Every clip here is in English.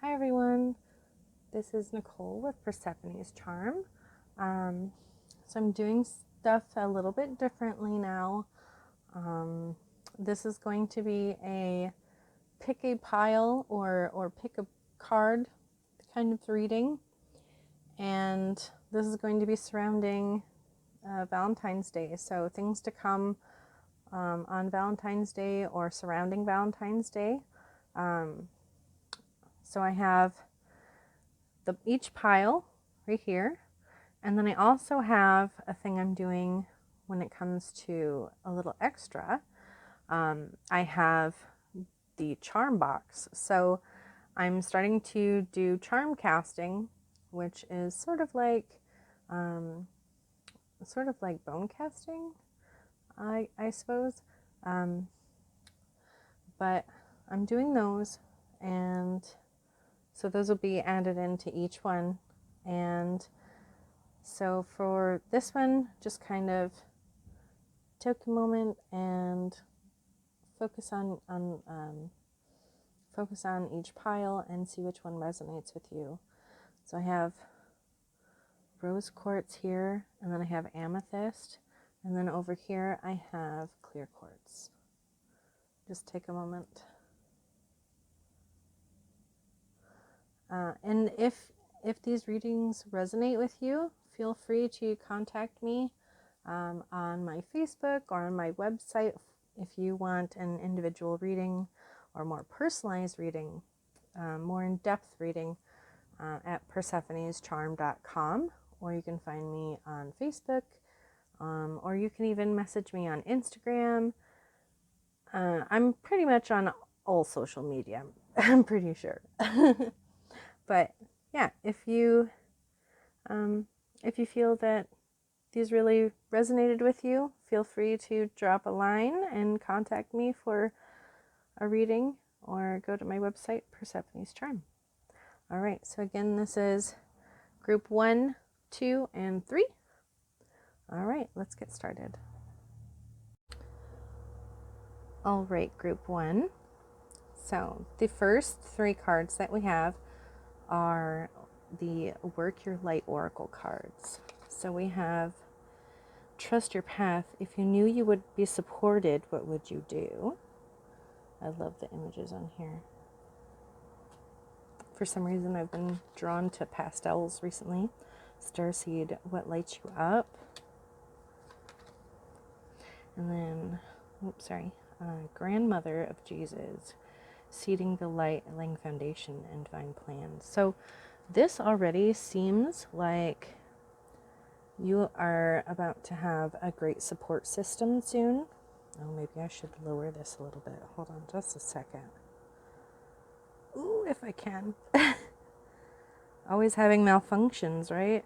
Hi everyone, this is Nicole with Persephone's Charm. So I'm doing stuff a little bit differently now. This is going to be a pick a pile or pick a card kind of reading, and this is going to be surrounding Valentine's Day. So things to come on Valentine's Day or surrounding Valentine's Day. So I have each pile right here, and then I also have a thing I'm doing when it comes to a little extra. I have the charm box, so I'm starting to do charm casting, which is sort of like bone casting, I suppose. But I'm doing those, and so those will be added into each one. And so for this one, just kind of take a moment and focus on each pile and see which one resonates with you. So I have rose quartz here, and then I have amethyst, and then over here I have clear quartz. Just take a moment. And if these readings resonate with you, feel free to contact me on my Facebook or on my website if you want an individual reading or more personalized reading, more in-depth reading at persephonescharm.com, or you can find me on Facebook, or you can even message me on Instagram. I'm pretty much on all social media, I'm pretty sure. But yeah, if you feel that these really resonated with you, feel free to drop a line and contact me for a reading, or go to my website, Persephone's Charm. All right, so again, this is group 1, 2, and 3. All right, let's get started. All right, group 1. So the first 3 cards that we have are the Work Your Light Oracle cards. So we have Trust Your Path. If you knew you would be supported, what would you do? I love the images on here. For some reason, I've been drawn to pastels recently. Starseed, what lights you up? And then, Grandmother of Jesus, seeding the light, laying foundation and divine plans. So this already seems like you are about to have a great support system soon. Oh, maybe I should lower this a little bit. Hold on just a second. Ooh, if I can. Always having malfunctions, right?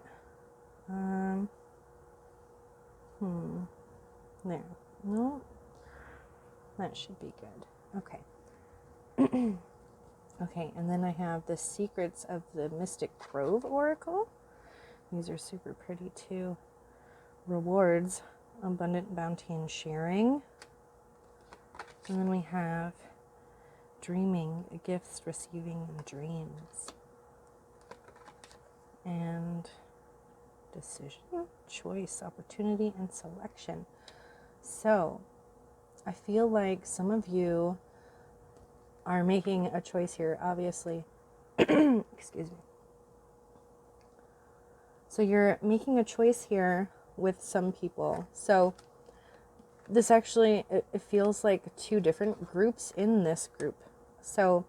There. No. That should be good. Okay. Okay, and then I have the Secrets of the Mystic Grove Oracle. These are super pretty too. Rewards, abundant bounty and sharing. And then we have dreaming, gifts, receiving, and dreams. And decision, choice, opportunity, and selection. So I feel like some of you are making a choice here, obviously. Excuse me. So you're making a choice here with some people. So this actually, it feels like 2 different groups in this group. So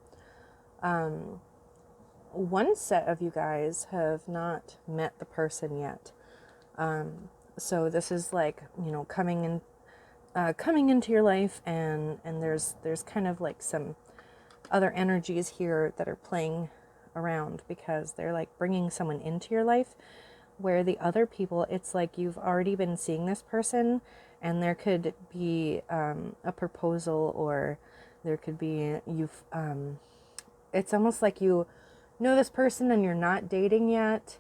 one set of you guys have not met the person yet. So this is like, coming into your life, and there's kind of like some other energies here that are playing around, because they're like bringing someone into your life, where the other people, it's like you've already been seeing this person, and there could be a proposal, or there could be it's almost like you know this person and you're not dating yet,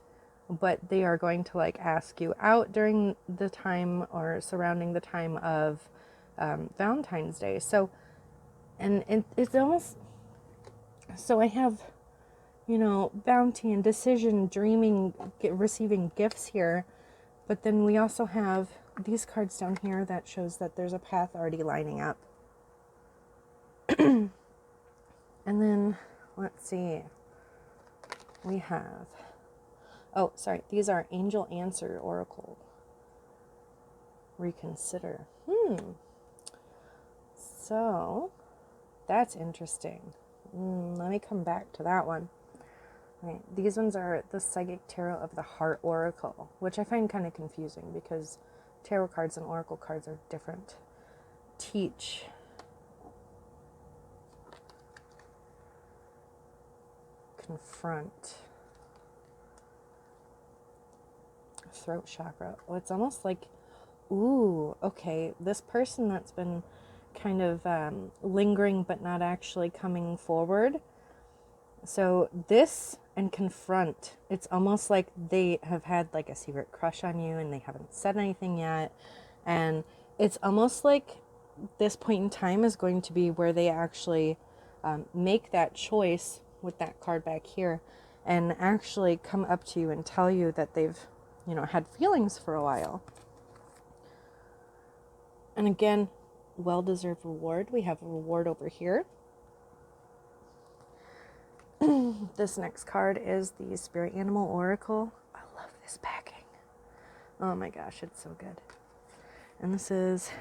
but they are going to like ask you out during the time or surrounding the time of Valentine's Day. So, and it's almost, so I have bounty and decision, dreaming, receiving gifts here. But then we also have these cards down here that shows that there's a path already lining up. And then, let's see, we have, oh, sorry, these are Angel Answer Oracle. Reconsider. So, that's interesting. Let me come back to that one. Right. These ones are the Psychic Tarot of the Heart Oracle, which I find kind of confusing because tarot cards and oracle cards are different. Teach. Confront. Throat chakra. Oh, it's almost like, ooh, okay, this person that's been kind of lingering but not actually coming forward. So this and confront, it's almost like they have had like a secret crush on you and they haven't said anything yet. And it's almost like this point in time is going to be where they actually make that choice with that card back here and actually come up to you and tell you that they've, had feelings for a while. And again, well-deserved reward. We have a reward over here. This next card is the Spirit Animal Oracle. I love this packing. Oh my gosh, it's so good. And this is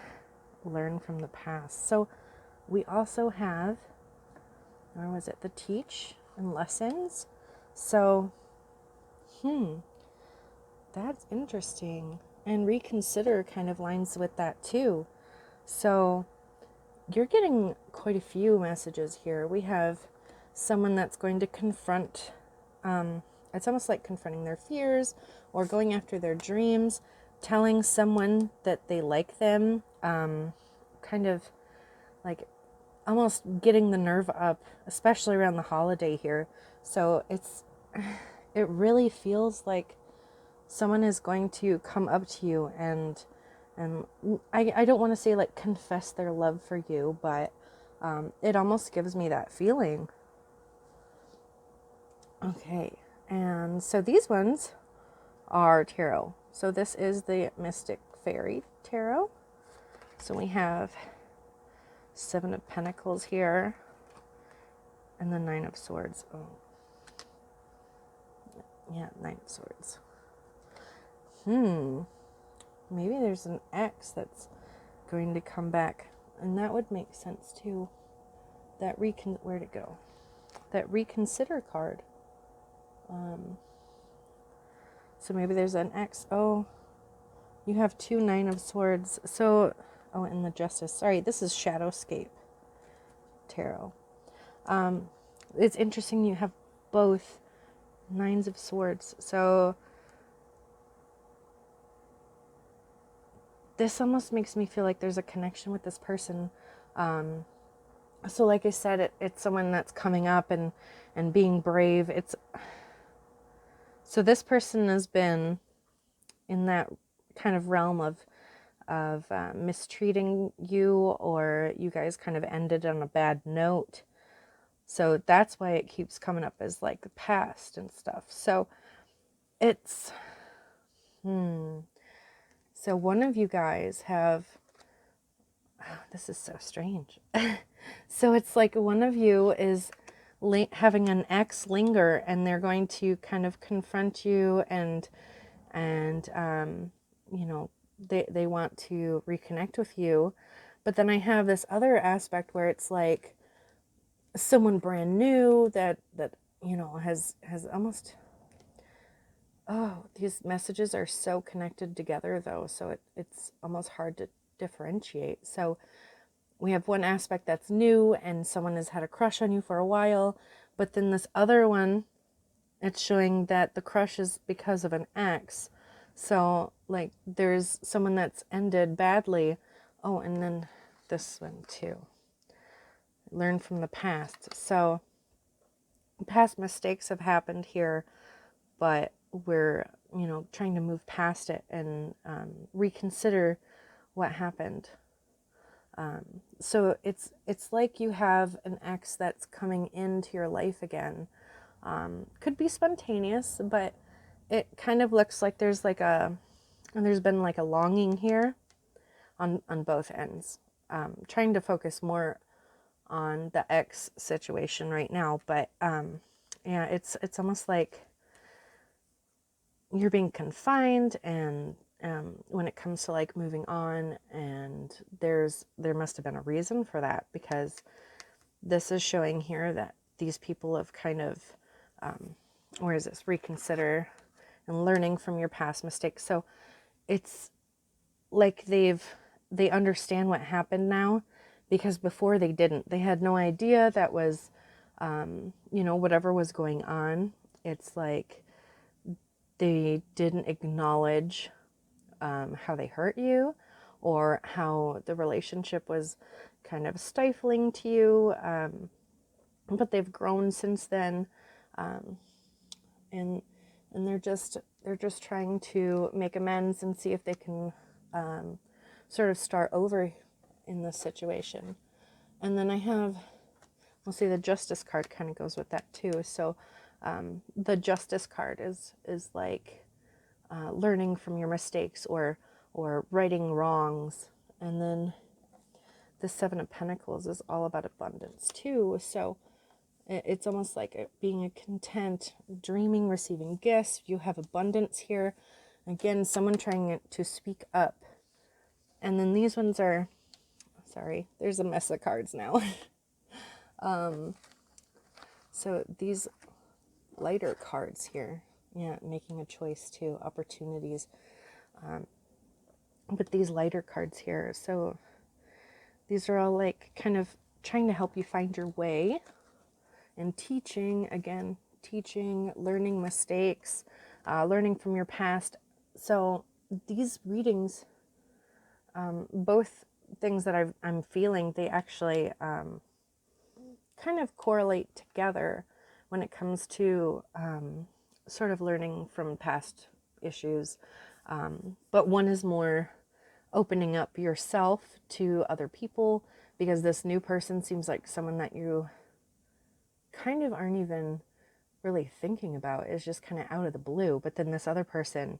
Learn from the Past. So we also have, or was it the Teach and Lessons? So, that's interesting. And Reconsider kind of lines with that too. So you're getting quite a few messages here. We have someone that's going to confront, it's almost like confronting their fears or going after their dreams, telling someone that they like them, kind of like almost getting the nerve up, especially around the holiday here. So it really feels like someone is going to come up to you and I don't want to say like confess their love for you, but it almost gives me that feeling. Okay, and so these ones are tarot. So this is the Mystic Fairy Tarot. So we have 7 of Pentacles here and the 9 of Swords. Oh, yeah, 9 of Swords. Maybe there's an ex that's going to come back, and that would make sense too. That where'd it go? That Reconsider card. So maybe there's an ex. Oh, you have 2 9 of Swords. So, oh, and the Justice. Sorry, this is Shadowscape Tarot. It's interesting you have both 9s of Swords. So this almost makes me feel like there's a connection with this person. So like I said, it's someone that's coming up and being brave. So this person has been in that kind of realm of mistreating you, or you guys kind of ended on a bad note. So that's why it keeps coming up as like the past and stuff. So it's, so one of you guys have, oh, this is so strange. So it's like one of you is having an ex linger, and they're going to kind of confront you and they want to reconnect with you. But then I have this other aspect where it's like someone brand new that has almost, oh, these messages are so connected together though, so it's almost hard to differentiate. So we have one aspect that's new and someone has had a crush on you for a while, but then this other one, it's showing that the crush is because of an ex. So like there's someone that's ended badly. Oh, and then this one too. Learn from the past. So past mistakes have happened here, but we're, trying to move past it and reconsider what happened. So it's like you have an ex that's coming into your life again, Could be spontaneous, but it kind of looks like there's been like a longing here on both ends. Trying to focus more on the ex situation right now, but yeah, it's almost like you're being confined, and when it comes to like moving on, and there must have been a reason for that, because this is showing here that these people have kind of where is this, reconsider and learning from your past mistakes. So it's like they understand what happened now, because before they didn't. They had no idea that was whatever was going on. It's like they didn't acknowledge how they hurt you, or how the relationship was kind of stifling to you, but they've grown since then, and they're just trying to make amends and see if they can sort of start over in this situation. And then we'll see, the Justice card kind of goes with that too. So the Justice card is like learning from your mistakes, or righting wrongs. And then the Seven of Pentacles is all about abundance too. So it's almost like being a content, dreaming, receiving gifts. You have abundance here. Again, someone trying to speak up. And then these ones are, sorry, there's a mess of cards now. So these lighter cards here, yeah, making a choice too, opportunities. But these lighter cards here, so these are all like kind of trying to help you find your way, and teaching, again, teaching, learning mistakes, learning from your past. So these readings, both things that I'm feeling, they actually kind of correlate together when it comes to sort of learning from past issues. But one is more opening up yourself to other people, because this new person seems like someone that you kind of aren't even really thinking about. It's just kind of out of the blue. But then this other person,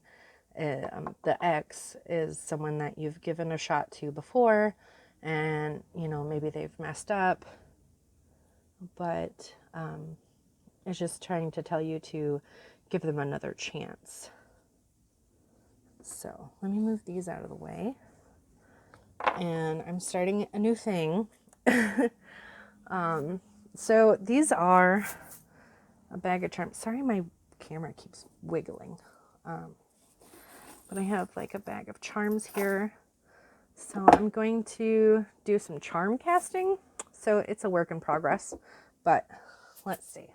the ex, is someone that you've given a shot to before, and maybe they've messed up, but it's just trying to tell you to give them another chance. So let me move these out of the way, and I'm starting a new thing. So these are a bag of charms. Sorry, my camera keeps wiggling. But I have like a bag of charms here. So I'm going to do some charm casting. So it's a work in progress, but let's see.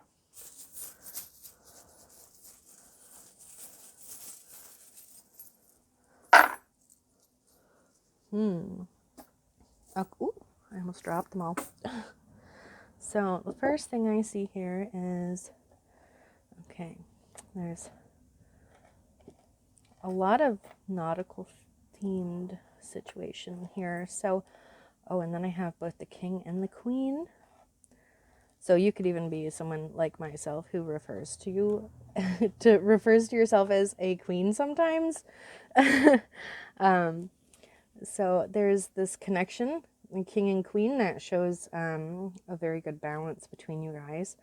Oh, ooh, I almost dropped them all. So the first thing I see here is, okay, there's a lot of nautical themed situation here. So, oh, and then I have both the king and the queen. So you could even be someone like myself who refers to you refers to yourself as a queen sometimes. So there's this connection, king and queen, that shows a very good balance between you guys.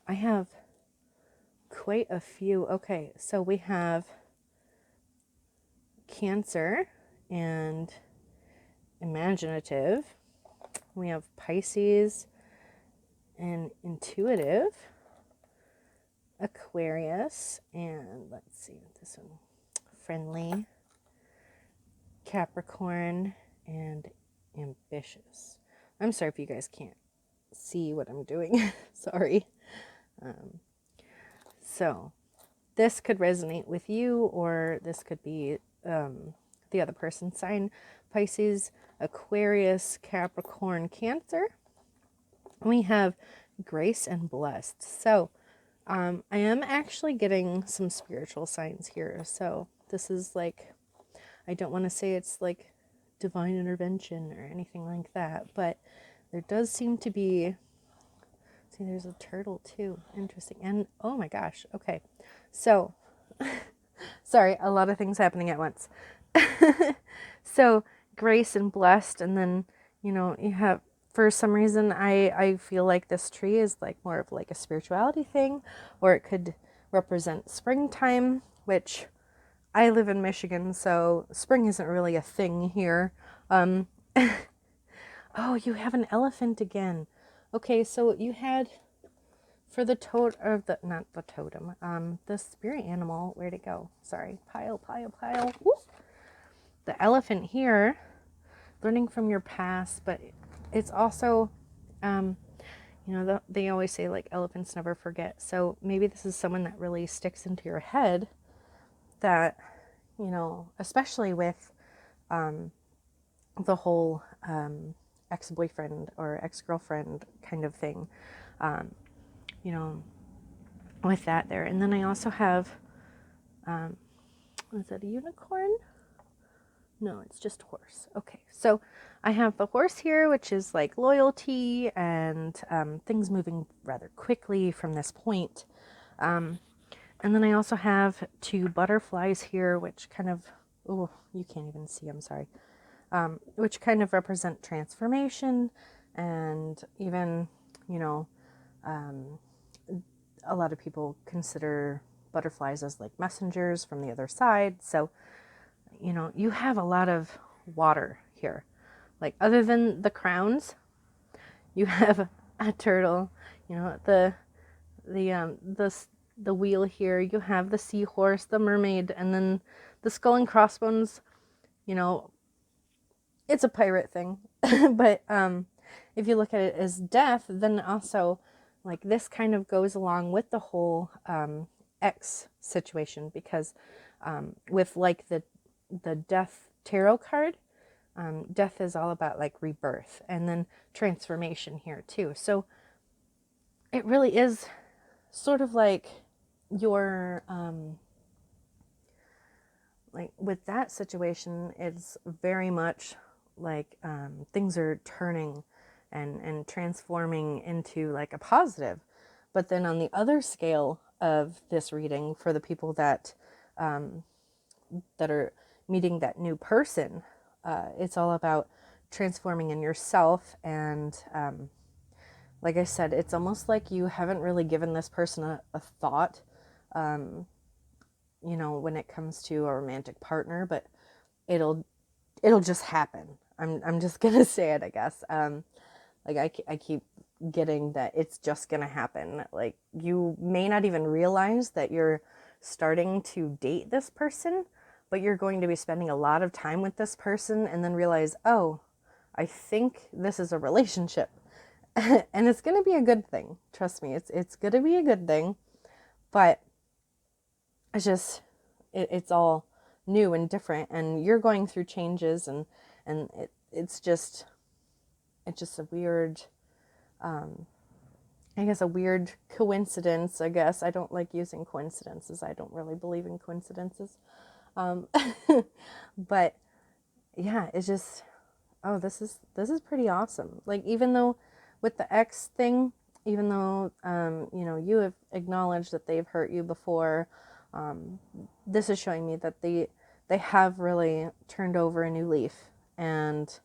I have quite a few. Okay, so we have Cancer and imaginative. We have Pisces and intuitive, Aquarius, and let's see this one, friendly, Capricorn, and ambitious. I'm sorry if you guys can't see what I'm doing. Sorry. So this could resonate with you, or this could be the other person's sign. Pisces, Aquarius, Capricorn, Cancer. We have grace and blessed. So I am actually getting some spiritual signs here. So this is like, I don't want to say it's like divine intervention or anything like that, but there does seem to be See, there's a turtle too. Interesting. And oh my gosh. Okay. So, sorry, a lot of things happening at once. So, grace and blessed, and then, you have, for some reason, I feel like this tree is like more of like a spirituality thing, or it could represent springtime, which I live in Michigan, so spring isn't really a thing here. Um, oh, you have an elephant again. Okay, so you had for the toad or the not the totem, the spirit animal. Where'd it go? Sorry, pile. Woo! The elephant here, learning from your past, but it's also, um, they always say like elephants never forget. So maybe this is someone that really sticks into your head that, especially with the whole ex-boyfriend or ex-girlfriend kind of thing, you know, with that there. And then I also have, is that a unicorn? No, it's just horse. Okay, so I have the horse here, which is like loyalty and things moving rather quickly from this point. And then I also have 2 butterflies here, which kind of, oh, you can't even see, I'm sorry, which kind of represent transformation and even, a lot of people consider butterflies as like messengers from the other side. So, you have a lot of water here. Like other than the crowns, you have a turtle, the the wheel here, you have the seahorse, the mermaid, and then the skull and crossbones, it's a pirate thing. But if you look at it as death, then also like this kind of goes along with the whole X situation, because with like the death tarot card, death is all about like rebirth and then transformation here too. So it really is sort of like your like with that situation, it's very much like things are turning and transforming into like a positive. But then on the other scale of this reading, for the people that that are meeting that new person, it's all about transforming in yourself. And like I said, it's almost like you haven't really given this person a thought, when it comes to a romantic partner, but it'll just happen. I'm just gonna say it, I guess. Like I keep getting that it's just gonna happen. Like you may not even realize that you're starting to date this person, but you're going to be spending a lot of time with this person and then realize, oh, I think this is a relationship. And it's going to be a good thing. Trust me, it's going to be a good thing. But it's just it's all new and different, and you're going through changes, and it's just a weird I guess a weird coincidence. I guess I don't like using coincidences. I don't really believe in coincidences. Um, but yeah, it's just, oh, this is pretty awesome. Like even though with the ex thing, even though you have acknowledged that they've hurt you before, this is showing me that they have really turned over a new leaf, and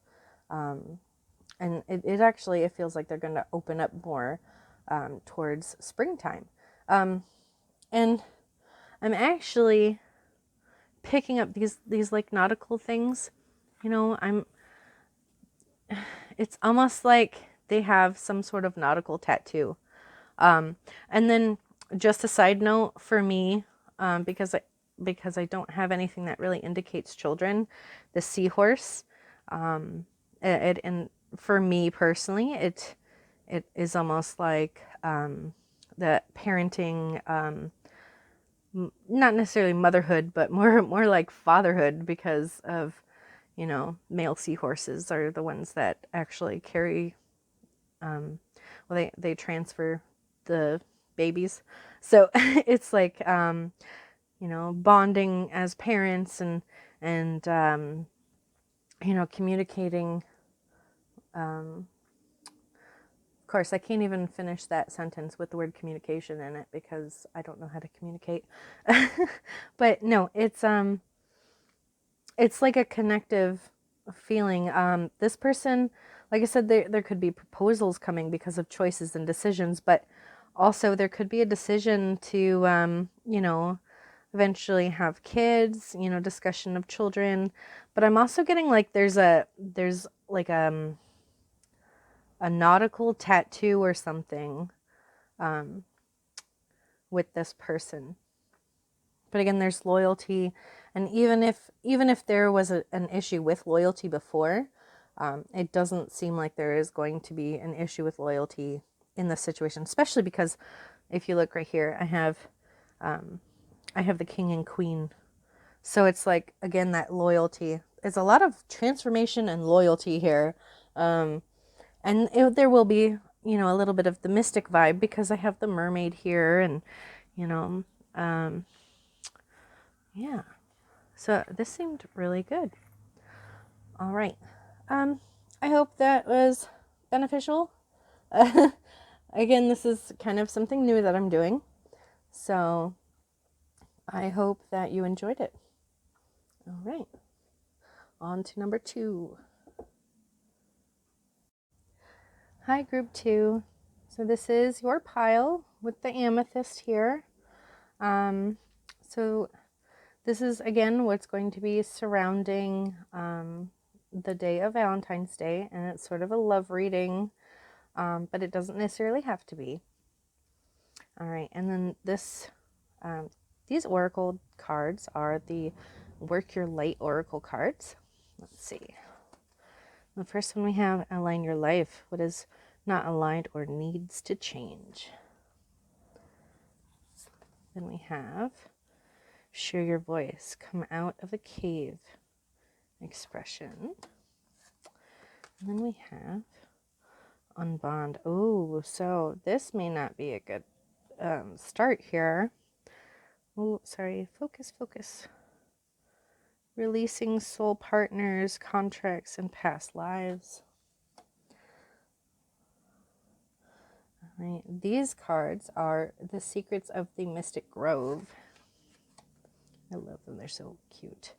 it actually, it feels like they're going to open up more towards springtime. And I'm actually picking up these like nautical things. It's almost like they have some sort of nautical tattoo. And then just a side note for me, because I don't have anything that really indicates children, the seahorse, and for me personally, it is almost like the parenting, not necessarily motherhood, but more like fatherhood, because of male seahorses are the ones that actually carry, they transfer the babies. So it's like, bonding as parents, and communicating course, I can't even finish that sentence with the word communication in it because I don't know how to communicate. But no, it's like a connective feeling. This person, like I said, there could be proposals coming because of choices and decisions, but also there could be a decision to, eventually have kids, discussion of children. But I'm also getting like there's like a nautical tattoo or something with this person. But again, there's loyalty, and even if there was an issue with loyalty before, it doesn't seem like there is going to be an issue with loyalty in this situation, especially because if you look right here, I have the king and queen. So it's like, again, that loyalty. It's a lot of transformation and loyalty here. There will be, a little bit of the mystic vibe because I have the mermaid here and, you know, yeah. So this seemed really good. All right. I hope that was beneficial. Again, this is kind of something new that I'm doing. So I hope that you enjoyed it. All right. On to number 2. Hi, group 2. So this is your pile with the amethyst here. So this is, again, what's going to be surrounding the day of Valentine's Day, and it's sort of a love reading, but it doesn't necessarily have to be. All right, and then these oracle cards are the Work Your Light oracle cards. Let's see. The first one we have, Align Your Life. What is not aligned or needs to change? Then we have Share Your Voice. Come out of the cave. Expression. And then we have Unbond. Oh, so this may not be a good start here. Oh, sorry. Focus. Releasing soul partners, contracts, and past lives. All right. These cards are the Secrets of the Mystic Grove. I love them. They're so cute.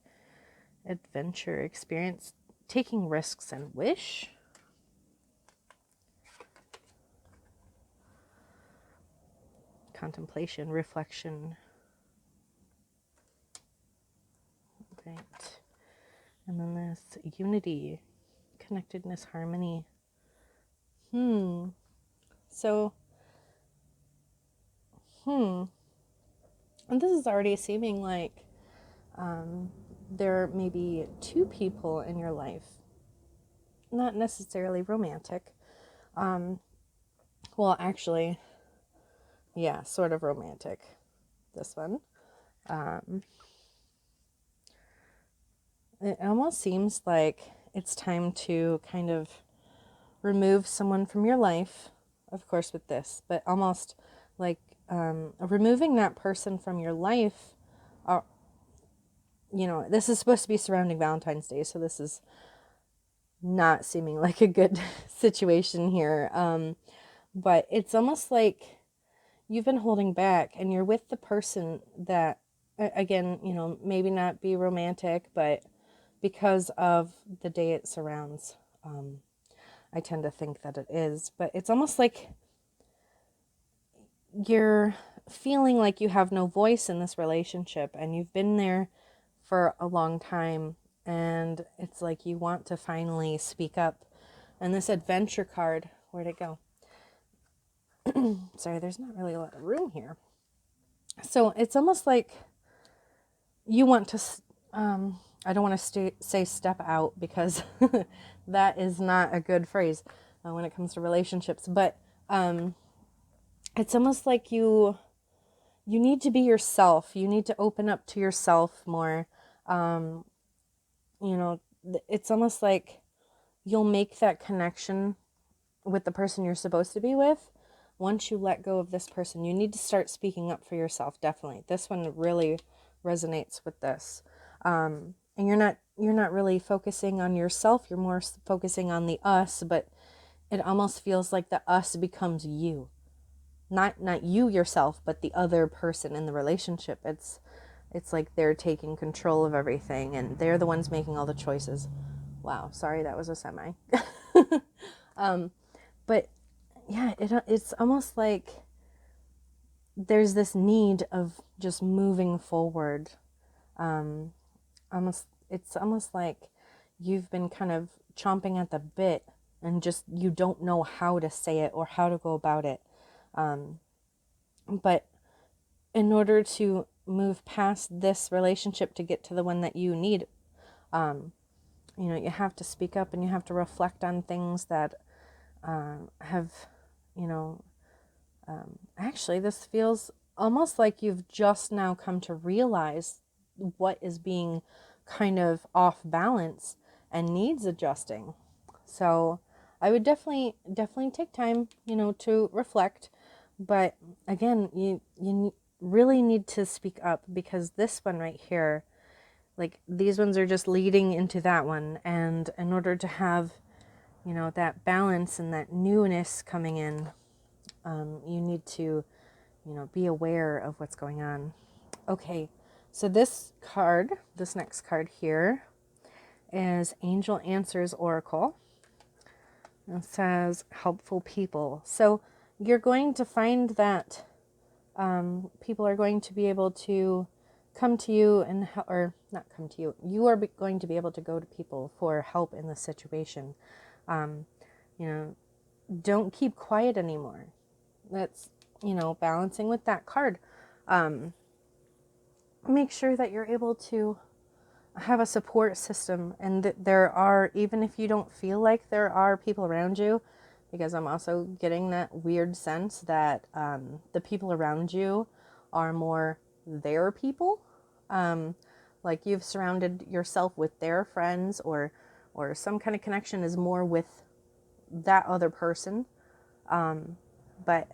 Adventure, experience, taking risks, and wish. Contemplation, reflection. Right. And then this unity, connectedness, harmony. So, and this is already seeming like there may be 2 people in your life, not necessarily romantic. Well, actually, yeah, sort of romantic, this one. It almost seems like it's time to kind of remove someone from your life, of course with this, but almost like removing that person from your life. This is supposed to be surrounding Valentine's Day, so this is not seeming like a good situation here. But it's almost like you've been holding back and you're with the person that, again, maybe not be romantic, but because of the day it surrounds, I tend to think that it is. But it's almost like you're feeling like you have no voice in this relationship and you've been there for a long time, and it's like you want to finally speak up. And this adventure card, where'd it go? Sorry, there's not really a lot of room here. So it's almost like you want to, I don't want to say step out because that is not a good phrase when it comes to relationships, but it's almost like you need to be yourself. You need to open up to yourself more. It's almost like you'll make that connection with the person you're supposed to be with once you let go of this person. You need to start speaking up for yourself. Definitely, this one really resonates with this. And you're not really focusing on yourself. You're more focusing on the us, but it almost feels like the us becomes you. Not you yourself, but the other person in the relationship. It's like they're taking control of everything and they're the ones making all the choices. Wow, sorry, that was a semi. But yeah, it's almost like there's this need of just moving forward. It's almost like you've been kind of chomping at the bit and just you don't know how to say it or how to go about it. But in order to move past this relationship to get to the one that you need, you have to speak up and you have to reflect on things that have, you know, actually, this feels almost like you've just now come to realize what is being kind of off balance and needs adjusting. So I would definitely take time, to reflect. But again, you really need to speak up, because this one right here, like these ones are just leading into that one. And in order to have, that balance and that newness coming in, you need to, be aware of what's going on. Okay, so this next card here is Angel Answers Oracle. It says helpful people. So you're going to find that people are going to be able to come to you or not come to you. You are going to be able to go to people for help in this situation. Don't keep quiet anymore. That's, balancing with that card. Make sure that you're able to have a support system, and that there are, even if you don't feel like there are people around you, because I'm also getting that weird sense that the people around you are more their people. Like you've surrounded yourself with their friends, or some kind of connection is more with that other person. But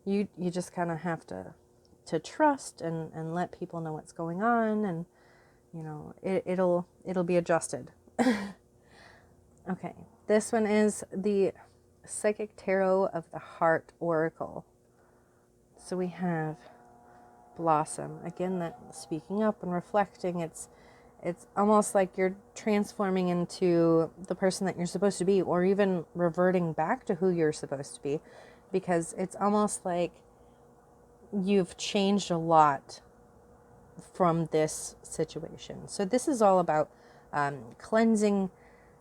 you just kind of have to trust and let people know what's going on, and it'll be adjusted. Okay, this one is the Psychic Tarot of the Heart Oracle. So we have Blossom. Again, that speaking up and reflecting, it's almost like you're transforming into the person that you're supposed to be, or even reverting back to who you're supposed to be, because it's almost like you've changed a lot from this situation. So this is all about cleansing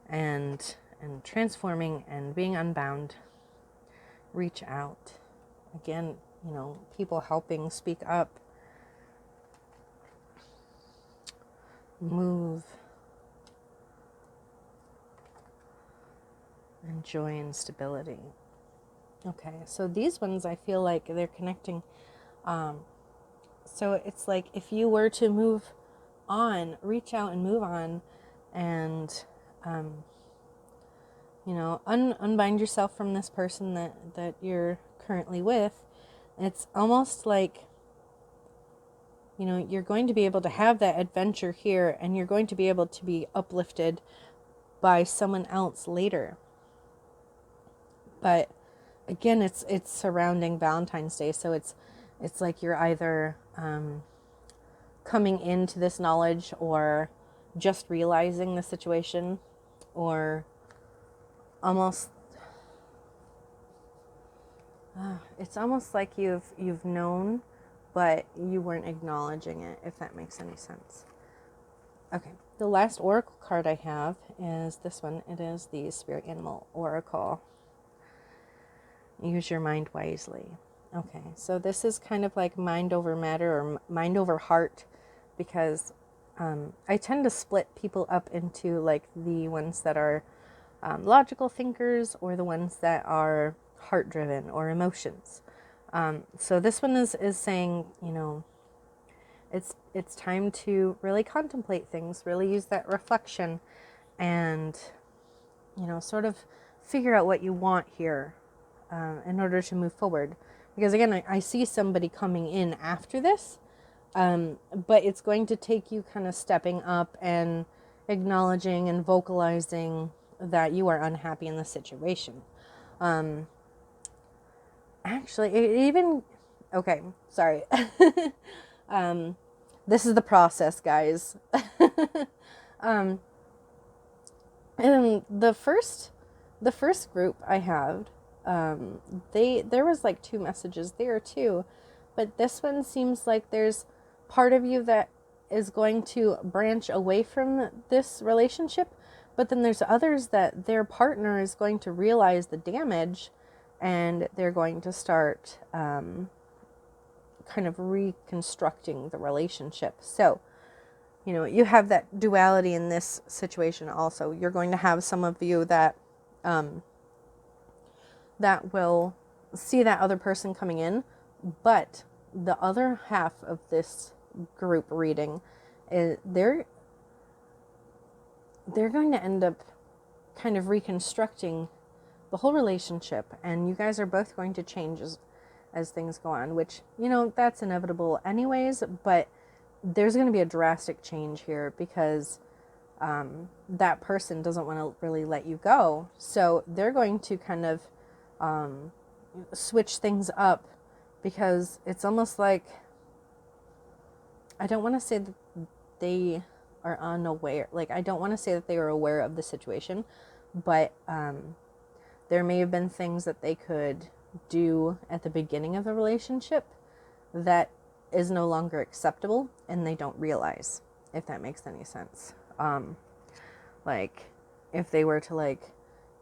and transforming and being unbound. Reach out. Again, people helping, speak up, move, and joy and stability. Okay, so these ones I feel like they're connecting. So it's like if you were to move on, reach out and move on, and unbind yourself from this person that you're currently with. It's almost like, you're going to be able to have that adventure here, and you're going to be able to be uplifted by someone else later. But again, it's surrounding Valentine's Day, so it's like you're either coming into this knowledge, or just realizing the situation, or almost it's almost like you've known, but you weren't acknowledging it, if that makes any sense. Okay, the last oracle card I have is this one. It is the Spirit Animal Oracle. Use your mind wisely. Okay, so this is kind of like mind over matter, or mind over heart, because I tend to split people up into like the ones that are logical thinkers, or the ones that are heart driven, or emotions. So this one is saying, it's time to really contemplate things, really use that reflection, and sort of figure out what you want here in order to move forward. Because again, I see somebody coming in after this, but it's going to take you kind of stepping up and acknowledging and vocalizing that you are unhappy in the situation. Actually, it even, okay, sorry. This is the process, guys. um, and the first group I had, there was like 2 messages there too, but this one seems like there's part of you that is going to branch away from this relationship, but then there's others that their partner is going to realize the damage, and they're going to start kind of reconstructing the relationship. So, you know, you have that duality in this situation also. You're going to have some of you that that will see that other person coming in, but the other half of this group reading is they're going to end up kind of reconstructing the whole relationship, and you guys are both going to change as things go on, which, you know, that's inevitable anyways, but there's going to be a drastic change here because that person doesn't want to really let you go. So they're going to kind of switch things up, because it's almost like, I don't want to say that they are unaware. Like, I don't want to say that they are aware of the situation, but there may have been things that they could do at the beginning of the relationship that is no longer acceptable, and they don't realize, if that makes any sense. Like, if they were to, like,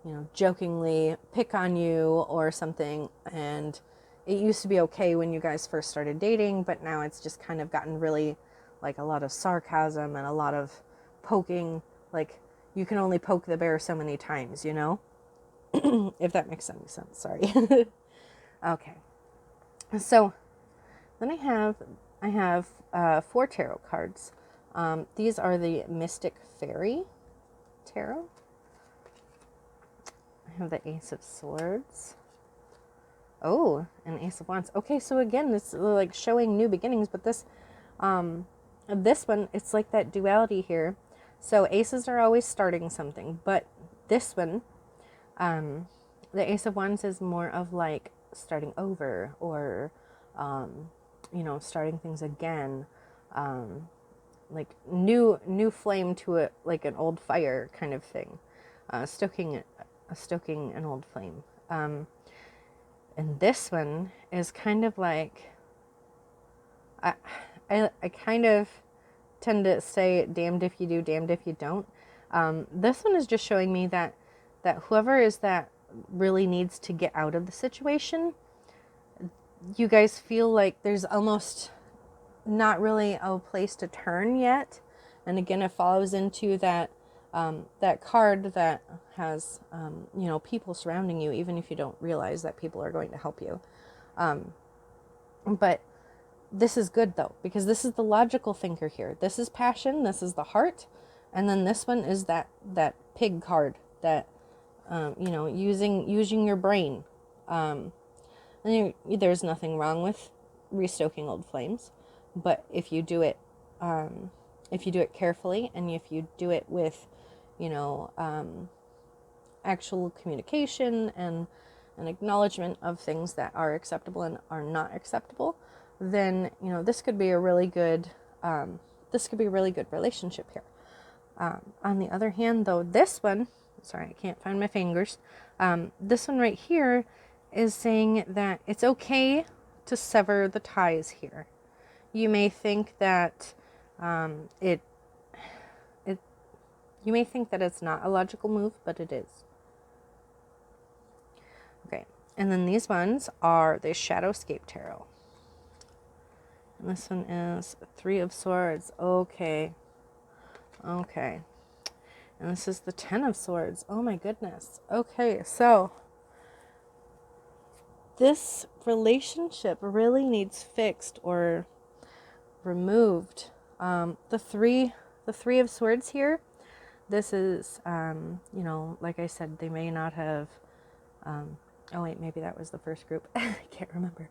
you know, jokingly pick on you or something, and it used to be okay when you guys first started dating, but now it's just kind of gotten really, like, a lot of sarcasm and a lot of poking. Like, you can only poke the bear so many times, you know? If that makes any sense, sorry. Okay. So then I have 4 tarot cards. These are the Mystic Fairy Tarot. I have the Ace of Swords. Oh, an Ace of Wands. Okay, so again, it's like showing new beginnings, but this one, it's like that duality here. So aces are always starting something, but this one, the Ace of Wands is more of like starting over, or, you know, starting things again, like new flame to it, like an old fire kind of thing, stoking an old flame. And this one is kind of like, I kind of tend to say damned if you do, damned if you don't. This one is just showing me that whoever is that really needs to get out of the situation, you guys feel like there's almost not really a place to turn yet. And again, it follows into that that card that has, you know, people surrounding you, even if you don't realize that people are going to help you. But this is good though, because this is the logical thinker here. This is passion. This is the heart. And then this one is that pig card that, you know, using your brain. And there's nothing wrong with restoking old flames, but if you do it carefully, and if you do it with, you know, actual communication and an acknowledgement of things that are acceptable and are not acceptable, then, you know, this could be a really good relationship here. On the other hand, though, this one, sorry, I can't find my fingers. This one right here is saying that it's okay to sever the ties here. You may think that you may think that it's not a logical move, but it is. Okay, and then these ones are the Shadowscape Tarot. And this one is 3 of Swords. Okay. And this is the 10 of Swords. Oh my goodness. Okay, so this relationship really needs fixed or removed. The three of Swords here, this is, you know, like I said, they may not have, oh wait, maybe that was the first group. I can't remember.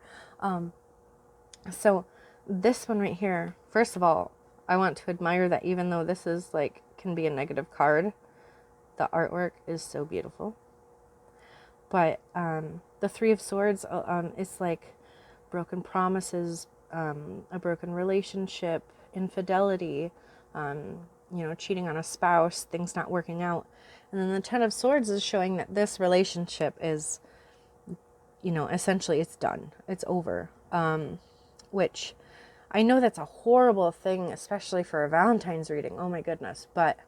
So this one right here, first of all, I want to admire that even though this is like, can be a negative card, The artwork is so beautiful. But the Three of Swords, it's like broken promises, a broken relationship, infidelity, cheating on a spouse, things not working out. And then the Ten of Swords is showing that this relationship is, essentially it's done. It's over. Which I know that's a horrible thing, especially for a Valentine's reading. Oh my goodness. But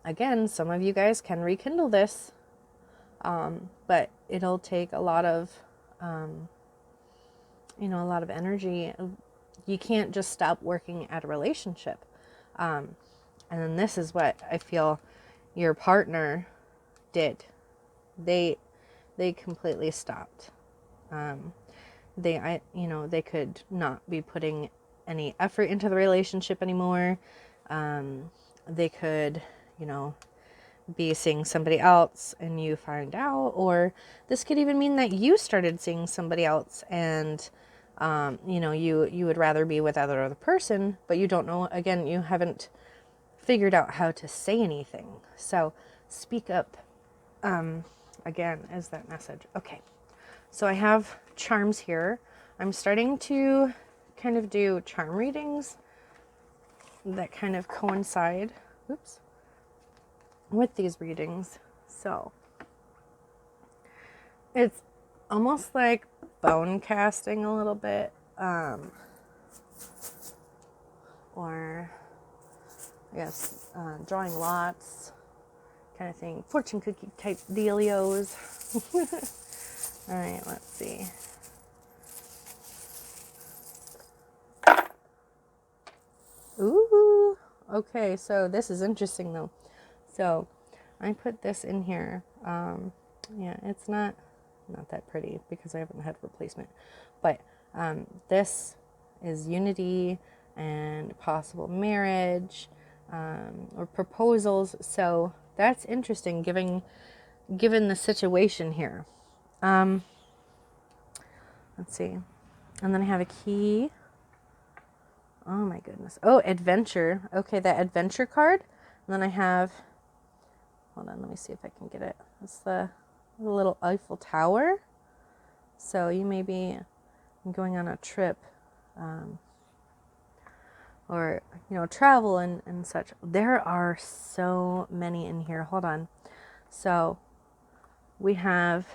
again, some of you guys can rekindle this. But it'll take a lot of, a lot of energy. You can't just stop working at a relationship. And then this is what I feel your partner did. They completely stopped. They could not be putting any effort into the relationship anymore. They could, be seeing somebody else and you find out, or this could even mean that you started seeing somebody else and you would rather be with that other person, but you don't know, again, you haven't figured out how to say anything. So speak up, again, is that message. Okay, so I have charms here. I'm starting to kind of do charm readings that kind of coincide with these readings. So it's almost like bone casting a little bit, or I guess drawing lots kind of thing, fortune cookie type dealios. All right, let's see. Ooh, okay, so this is interesting though. So I put this in here. Yeah, it's not that pretty because I haven't had replacement. But this is unity and possible marriage, or proposals. So that's interesting given the situation here. Let's see. And then I have a key. Oh my goodness. Oh, adventure. Okay, that adventure card. And then I have, hold on, let me see if I can get it. It's the little Eiffel Tower. So you may be going on a trip, or, travel and such. There are so many in here. Hold on. So we have,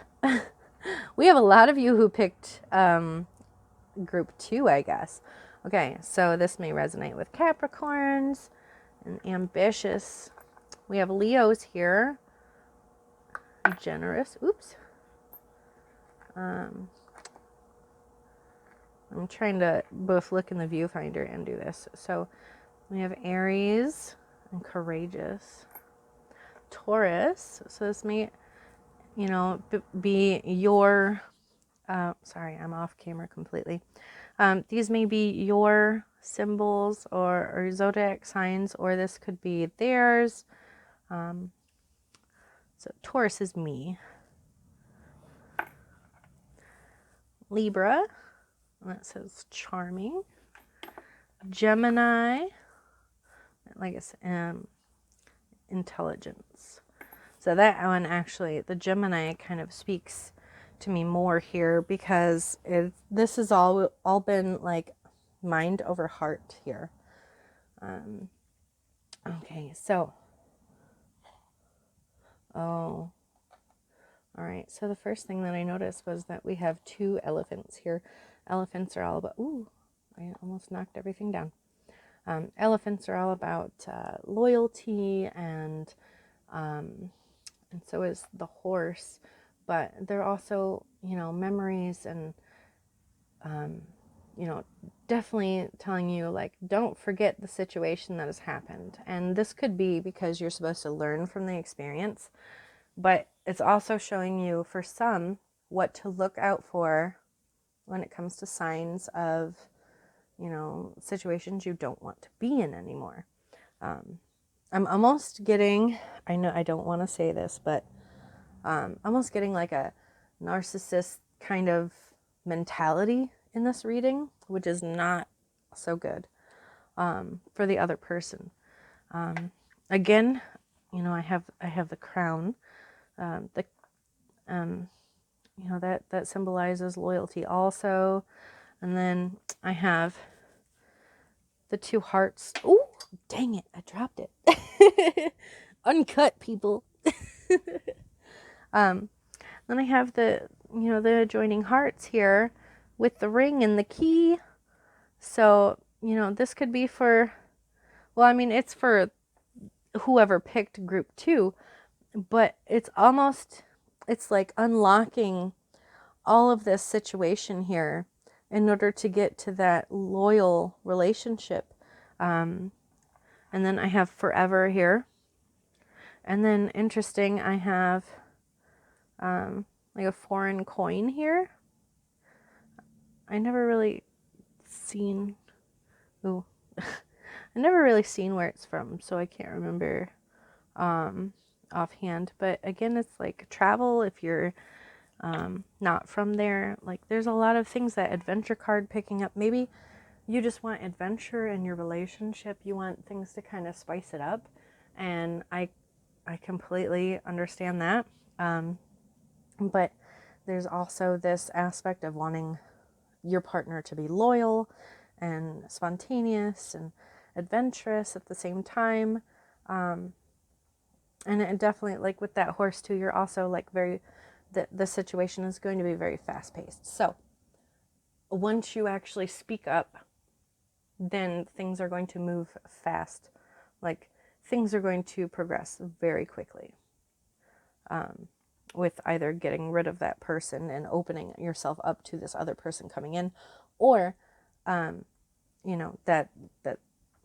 we have a lot of you who picked group 2, I guess. Okay, so this may resonate with Capricorns and ambitious. We have Leos here. Generous. Oops. I'm trying to both look in the viewfinder and do this. So we have Aries and courageous. Taurus. So this may, be your, sorry, I'm off camera completely. These may be your symbols or zodiac signs, or this could be theirs. So Taurus is me. Libra, that says charming. Gemini, like I said, intelligence. So that one actually, the Gemini kind of speaks to me more here because this has all been like mind over heart here. Okay, so, all right. So the first thing that I noticed was that we have 2 elephants here. Elephants are all about, I almost knocked everything down. Elephants are all about loyalty, and so is the horse, but they're also, memories and, definitely telling you, like, don't forget the situation that has happened. And this could be because you're supposed to learn from the experience, but it's also showing you, for some, what to look out for when it comes to signs of, situations you don't want to be in anymore. I'm almost getting, I know I don't want to say this, but almost getting like a narcissist kind of mentality in this reading, which is not so good for the other person. Again, you know, I have the crown, the you know, that symbolizes loyalty also. And then I have the 2 hearts. Oh, dang it, I dropped it. Uncut, people. Then I have the, you know, the adjoining hearts here with the ring and the key. So, you know, this could be for, well, I mean, it's for whoever picked group 2, but it's almost, it's like unlocking all of this situation here in order to get to that loyal relationship. And then I have forever here. And then interesting, I have like a foreign coin here. I never really seen, ooh, I never really seen where it's from, so I can't remember offhand. But again, it's like travel if you're not from there. Like there's a lot of things that adventure card picking up. Maybe you just want adventure in your relationship. You want things to kind of spice it up. And I completely understand that. But there's also this aspect of wanting your partner to be loyal and spontaneous and adventurous at the same time. And it definitely, like with that horse too, you're also like very, the situation is going to be very fast paced. So once you actually speak up, then things are going to move fast. Like things are going to progress very quickly. With either getting rid of that person and opening yourself up to this other person coming in, or you know, that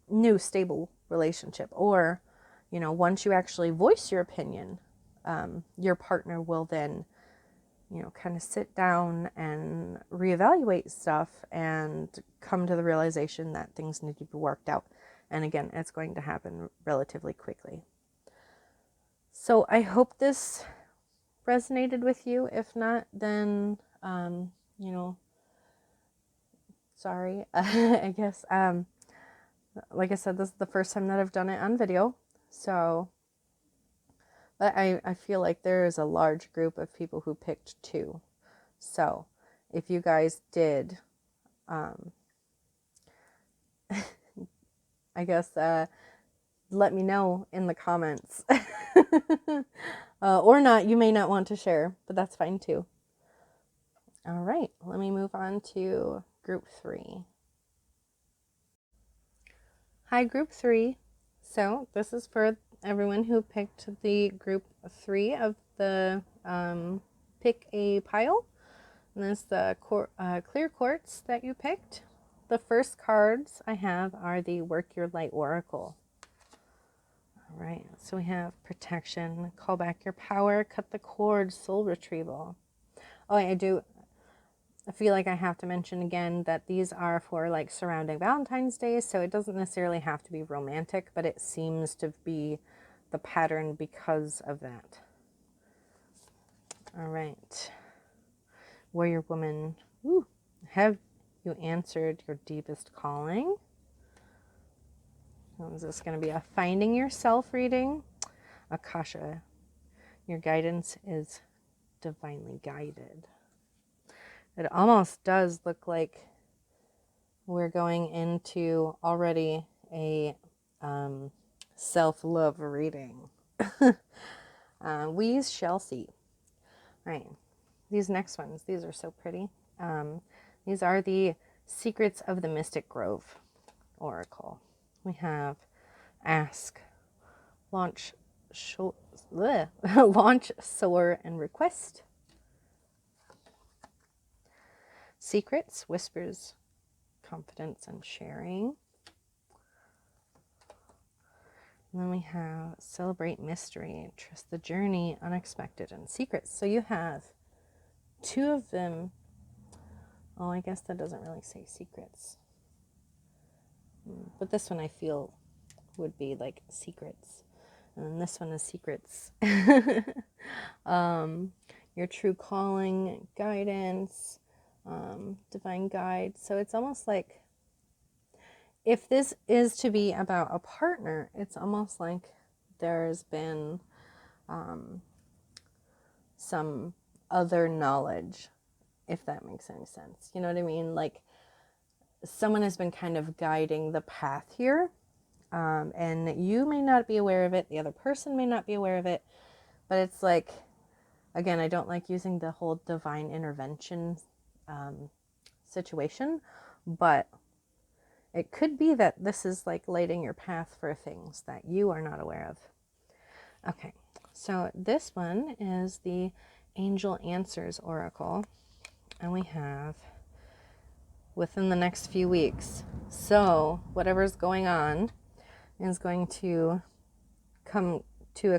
new stable relationship, or you know, once you actually voice your opinion, your partner will then, you know, kind of sit down and reevaluate stuff and come to the realization that things need to be worked out. And again, it's going to happen relatively quickly. So I hope this resonated with you. If not, then you know, sorry. I guess like I said, this is the first time that I've done it on video, so but I feel like there is a large group of people who picked 2. So if you guys did I guess let me know in the comments. Or not, you may not want to share, but that's fine too. All right, let me move on to group 3. Hi, group 3. So this is for everyone who picked the group 3 of the pick a pile. And this is the clear quartz that you picked. The first cards I have are the Work Your Light Oracle. All right, so we have protection, call back your power, cut the cord, soul retrieval. Oh, I feel like I have to mention again that these are for like surrounding Valentine's Day, so it doesn't necessarily have to be romantic, but it seems to be the pattern because of that. All right. Warrior woman. Ooh. Have you answered your deepest calling? Is this going to be a finding yourself reading? Akasha, your guidance is divinely guided. It almost does look like we're going into already a self-love reading. We shall see. All right, these next ones, these are so pretty. These are the Secrets of the Mystic Grove Oracle. We have Ask, Launch, Launch, Soar, and Request. Secrets, Whispers, Confidence, and Sharing. And then we have Celebrate Mystery, Trust the Journey, Unexpected, and Secrets. So you have 2 of them. Oh, I guess that doesn't really say secrets. But this one I feel would be like secrets. And then this one is secrets. Your true calling, guidance, divine guide. So it's almost like, if this is to be about a partner, it's almost like there's been some other knowledge, if that makes any sense. You know what I mean? Like someone has been kind of guiding the path here, and you may not be aware of it, the other person may not be aware of it, but it's like, again, I don't like using the whole divine intervention situation, but it could be that this is like lighting your path for things that you are not aware of. Okay, so this one is the Angel Answers Oracle, and we have within the next few weeks. So whatever's going on is going to come to a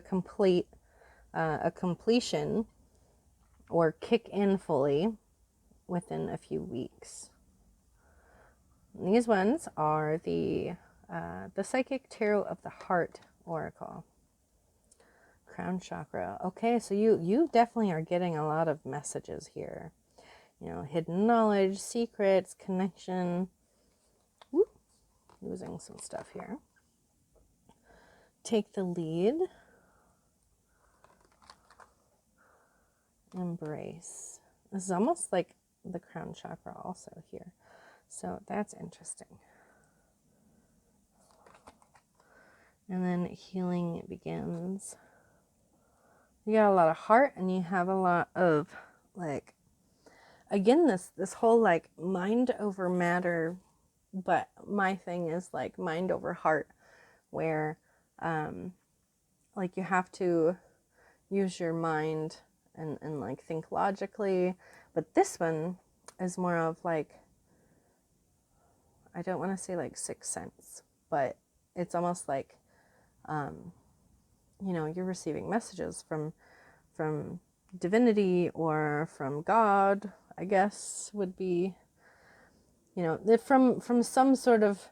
completion or kick in fully within a few weeks. And these ones are the Psychic Tarot of the Heart Oracle. Crown chakra. Okay, so you definitely are getting a lot of messages here. You know, hidden knowledge, secrets, connection. Woo, losing some stuff here. Take the lead. Embrace. This is almost like the crown chakra also here. So that's interesting. And then healing begins. You got a lot of heart, and you have a lot of, like, again, this whole like mind over matter, but my thing is like mind over heart, where like you have to use your mind and like think logically, but this one is more of like, I don't want to say like sixth sense, but it's almost like you know, you're receiving messages from divinity or from God, I guess would be, you know, from some sort of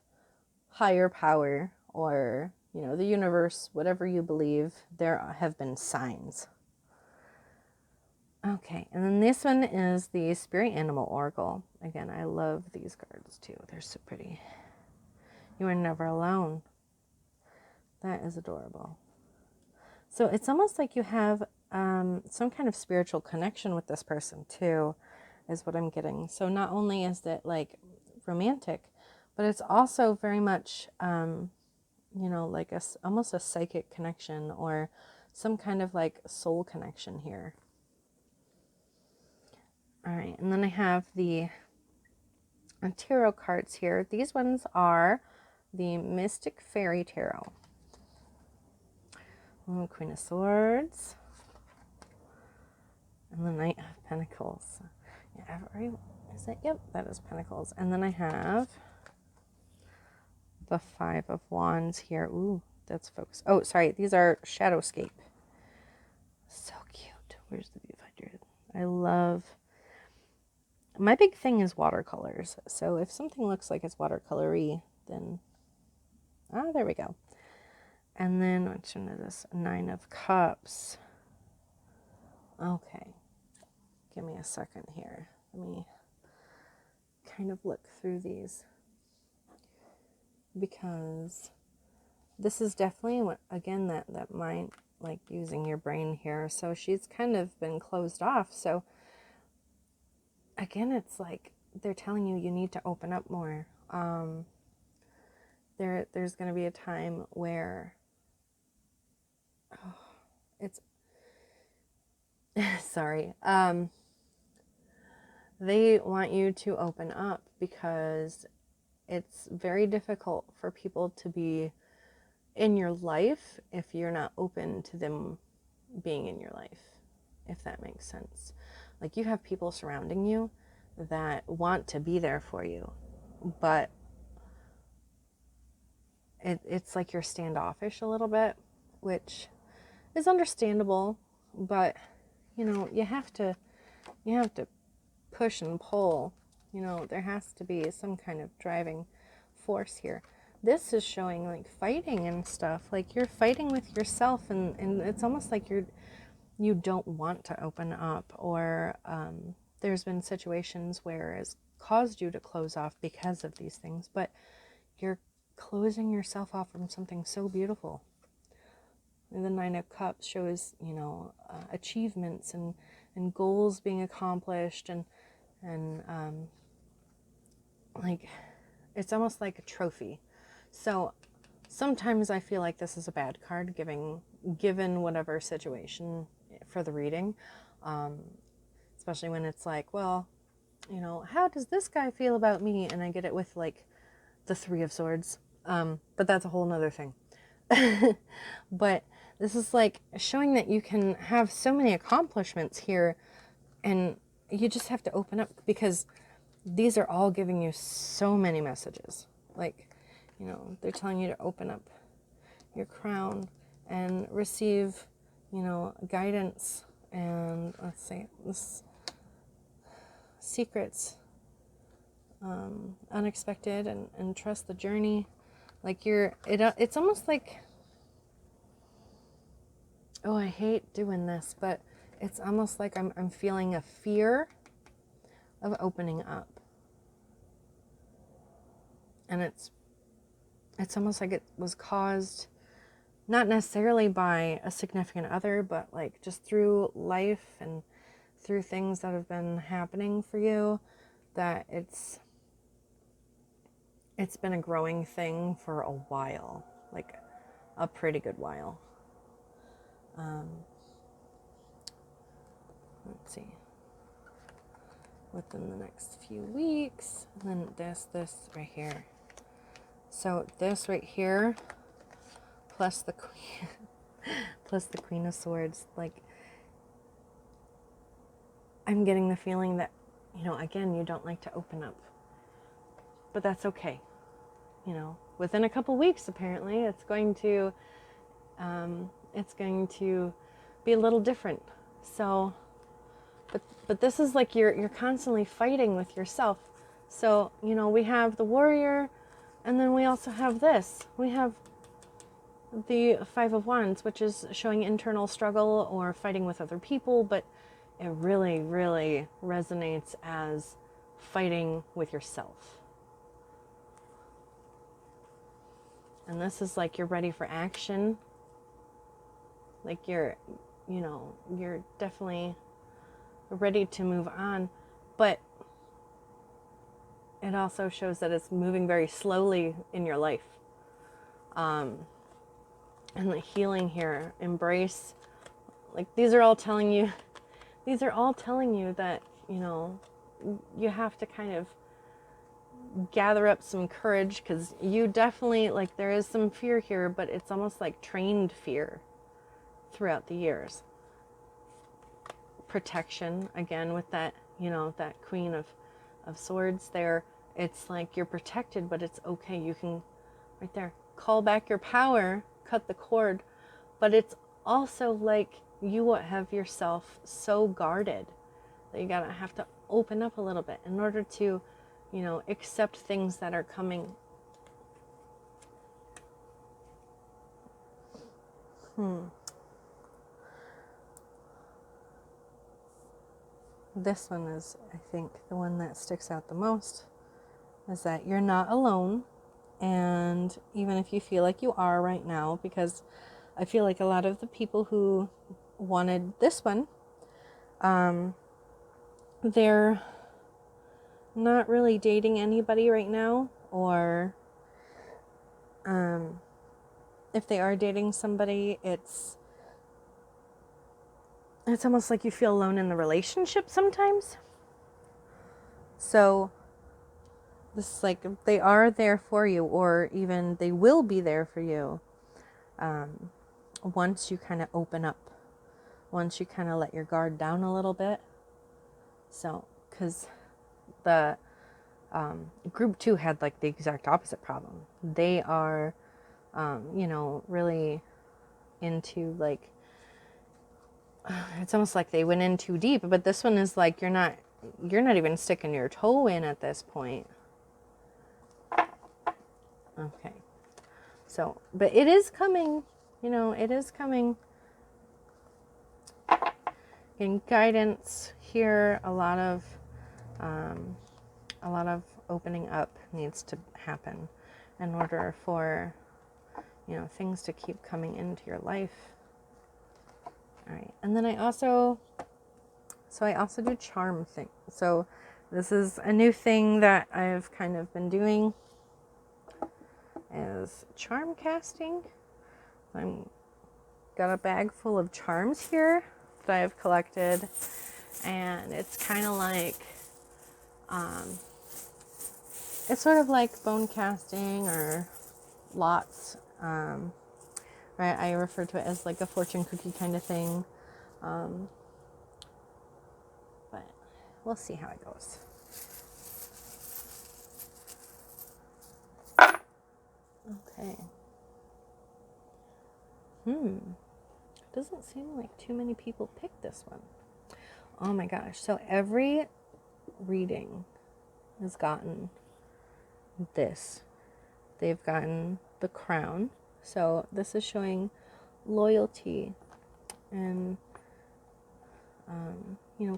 higher power, or, you know, the universe, whatever you believe. There have been signs. Okay, and then this one is the Spirit Animal Oracle. Again, I love these cards too. They're so pretty. You are never alone. That is adorable. So it's almost like you have some kind of spiritual connection with this person too, is what I'm getting. So not only is it like romantic, but it's also very much, you know, like almost a psychic connection, or some kind of like soul connection here. All right, and then I have the tarot cards here. These ones are the Mystic Fairy Tarot. Queen of Swords. And the Knight of Pentacles. Yeah, is it? Yep, that is Pentacles. And then I have the Five of Wands here. Ooh, that's focus. Oh, sorry. These are Shadowscape. So cute. Where's the viewfinder? I love... My big thing is watercolors. So if something looks like it's watercolory, then... Ah, there we go. And then, which one is this? Nine of Cups. Okay. Give me a second here. Let me kind of look through these, because this is definitely what, again, that mind, like using your brain here. So she's kind of been closed off. So again, it's like they're telling you need to open up more. There's going to be a time where it's sorry. They want you to open up, because it's very difficult for people to be in your life if you're not open to them being in your life, if that makes sense. Like, you have people surrounding you that want to be there for you, but it's like you're standoffish a little bit, which is understandable, but you know, you have to push and pull. You know, there has to be some kind of driving force here. This is showing like fighting and stuff, like you're fighting with yourself, and it's almost like you don't want to open up, or there's been situations where it's caused you to close off because of these things, but you're closing yourself off from something so beautiful. And the Nine of Cups shows, you know, achievements and goals being accomplished, and like, it's almost like a trophy. So sometimes I feel like this is a bad card, given whatever situation for the reading, especially when it's like, well, you know, how does this guy feel about me? And I get it with like the Three of Swords, but that's a whole nother thing. But this is like showing that you can have so many accomplishments here, and you just have to open up, because these are all giving you so many messages. Like, you know, they're telling you to open up your crown and receive, you know, guidance and, let's say, this secrets, unexpected, and trust the journey. Like it's almost like, oh, I hate doing this, but it's almost like I'm feeling a fear of opening up. And it's almost like it was caused not necessarily by a significant other, but like just through life and through things that have been happening for you, that it's been a growing thing for a while, like a pretty good while. Let's see, within the next few weeks, and then this right here. So this right here, plus the queen, plus the Queen of Swords, like, I'm getting the feeling that, you know, again, you don't like to open up, but that's okay. You know, within a couple weeks, apparently, it's going to be a little different. So, but this is like you're constantly fighting with yourself. So, you know, we have the Warrior, and then we also have this. We have the Five of Wands, which is showing internal struggle or fighting with other people, but it really, really resonates as fighting with yourself. And this is like you're ready for action. Like you're definitely ready to move on, but it also shows that it's moving very slowly in your life. And the healing here, embrace, like these are all telling you that, you know, you have to kind of gather up some courage, because you definitely, like, there is some fear here, but it's almost like trained fear throughout the years. Protection, again, with that, you know, that Queen of Swords there, it's like you're protected, but it's okay. You can, right there, call back your power, cut the cord, but it's also like you have yourself so guarded that you gotta have to open up a little bit in order to, you know, accept things that are coming. This one is, I think, the one that sticks out the most, is that you're not alone. And even if you feel like you are right now, because I feel like a lot of the people who wanted this one, they're not really dating anybody right now, or if they are dating somebody, it's almost like you feel alone in the relationship sometimes. So this is like they are there for you, or even they will be there for you, once you kind of open up, once you kind of let your guard down a little bit. So, because the group 2 had like the exact opposite problem. They are, you know, really into, like, it's almost like they went in too deep, but this one is like you're not even sticking your toe in at this point. Okay. So, but it is coming, you know, it is coming. In guidance here, a lot of opening up needs to happen in order for, you know, things to keep coming into your life. All right. And then I also do charm things. So this is a new thing that I've kind of been doing, is charm casting. I'm got a bag full of charms here that I've collected, and it's kind of like, it's sort of like bone casting or lots. Right? I refer to it as like a fortune cookie kind of thing. But we'll see how it goes. Okay. Doesn't seem like too many people picked this one. Oh my gosh. So every reading has gotten this. They've gotten the crown. So this is showing loyalty and,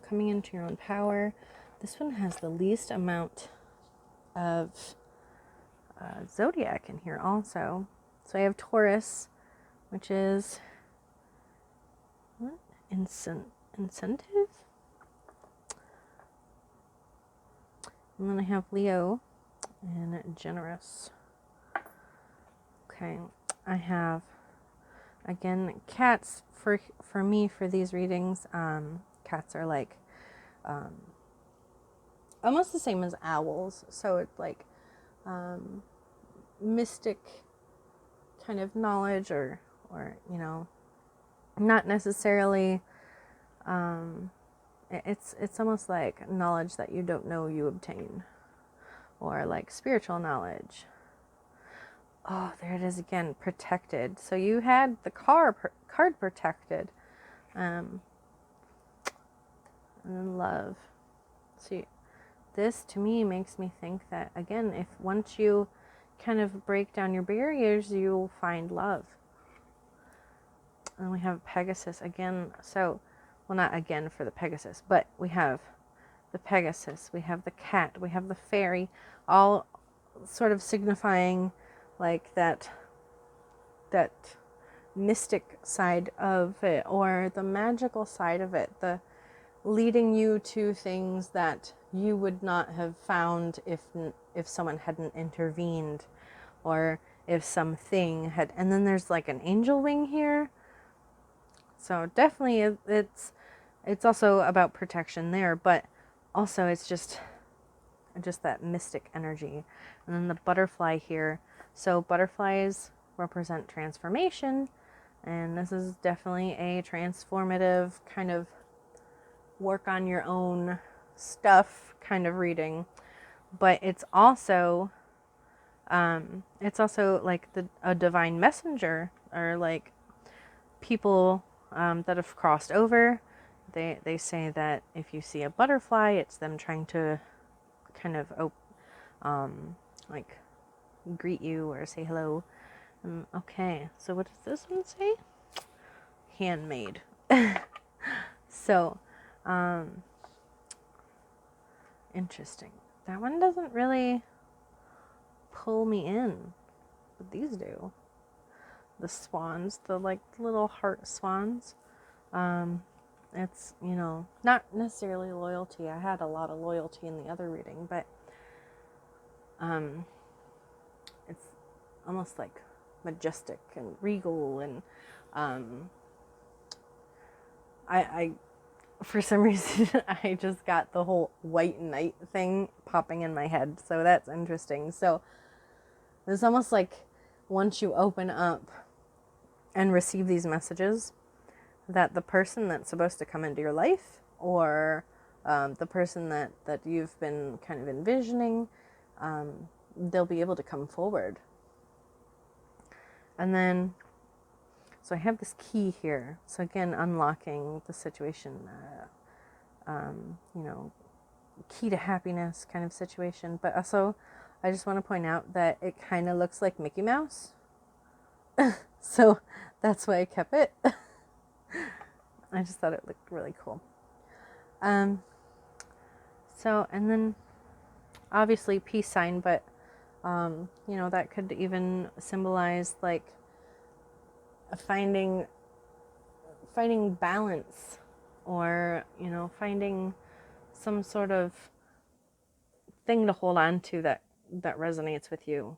coming into your own power. This one has the least amount of zodiac in here also. So I have Taurus, which is what? Incentive? And then I have Leo and generous. Okay, I have, again, cats for me for these readings. Cats are like almost the same as owls. So it's like mystic kind of knowledge, or not necessarily. It's almost like knowledge that you don't know you obtain, or like spiritual knowledge. Oh, there it is again, protected. So you had the card protected, and then love. See, this to me makes me think that, again, if once you kind of break down your barriers, you'll find love. And we have Pegasus again. So, well, not again for the Pegasus, but we have the Pegasus, we have the cat, we have the fairy, all sort of signifying like that mystic side of it, or the magical side of it, the leading you to things that you would not have found if someone hadn't intervened, or if something had. And then there's like an angel wing here. So definitely it's also about protection there, but also it's just that mystic energy. And then the butterfly here. So butterflies represent transformation, and this is definitely a transformative kind of work on your own stuff kind of reading. But it's also like a divine messenger, or like people that have crossed over. They say that if you see a butterfly, it's them trying to kind of like greet you or say hello. Okay, so what does this one say? Handmade. So, interesting. That one doesn't really pull me in, but these do. The swans, the like little heart swans. It's, not necessarily loyalty. I had a lot of loyalty in the other reading, but it's almost like majestic and regal, and I for some reason I just got the whole white knight thing popping in my head, so that's interesting. So it's almost like once you open up and receive these messages, that the person that's supposed to come into your life, or the person that you've been kind of envisioning, they'll be able to come forward. And then, so I have this key here. So again, unlocking the situation, key to happiness kind of situation. But also, I just want to point out that it kind of looks like Mickey Mouse. So that's why I kept it. I just thought it looked really cool. So, and then obviously peace sign, but that could even symbolize like finding finding balance, or finding some sort of thing to hold on to that resonates with you.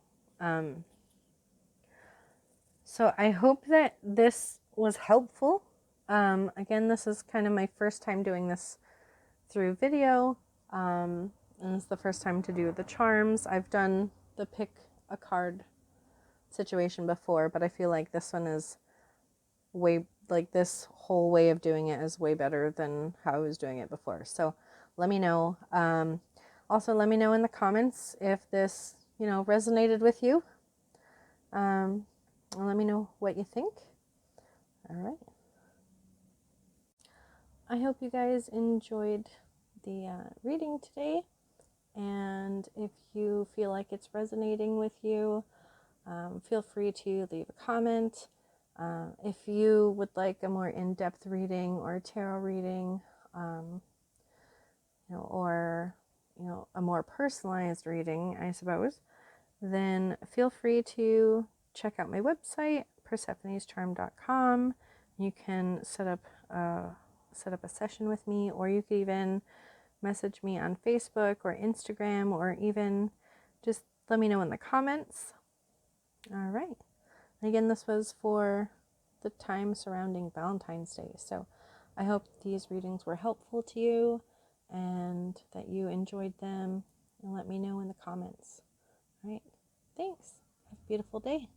So I hope that this was helpful. Again, this is kind of my first time doing this through video, and it's the first time to do the charms. I've done the pick a card situation before, but I feel like this one is this whole way of doing it is way better than how I was doing it before. So let me know. Also, let me know in the comments if this, resonated with you. And let me know what you think. All right. I hope you guys enjoyed the reading today. And if you feel like it's resonating with you, feel free to leave a comment. If you would like a more in-depth reading or a tarot reading, or a more personalized reading, I suppose, then feel free to check out my website, persephonescharm.com. You can set up a session with me, or you could even message me on Facebook or Instagram, or even just let me know in the comments. All right. And again, this was for the time surrounding Valentine's Day. So I hope these readings were helpful to you and that you enjoyed them, and let me know in the comments. All right. Thanks. Have a beautiful day.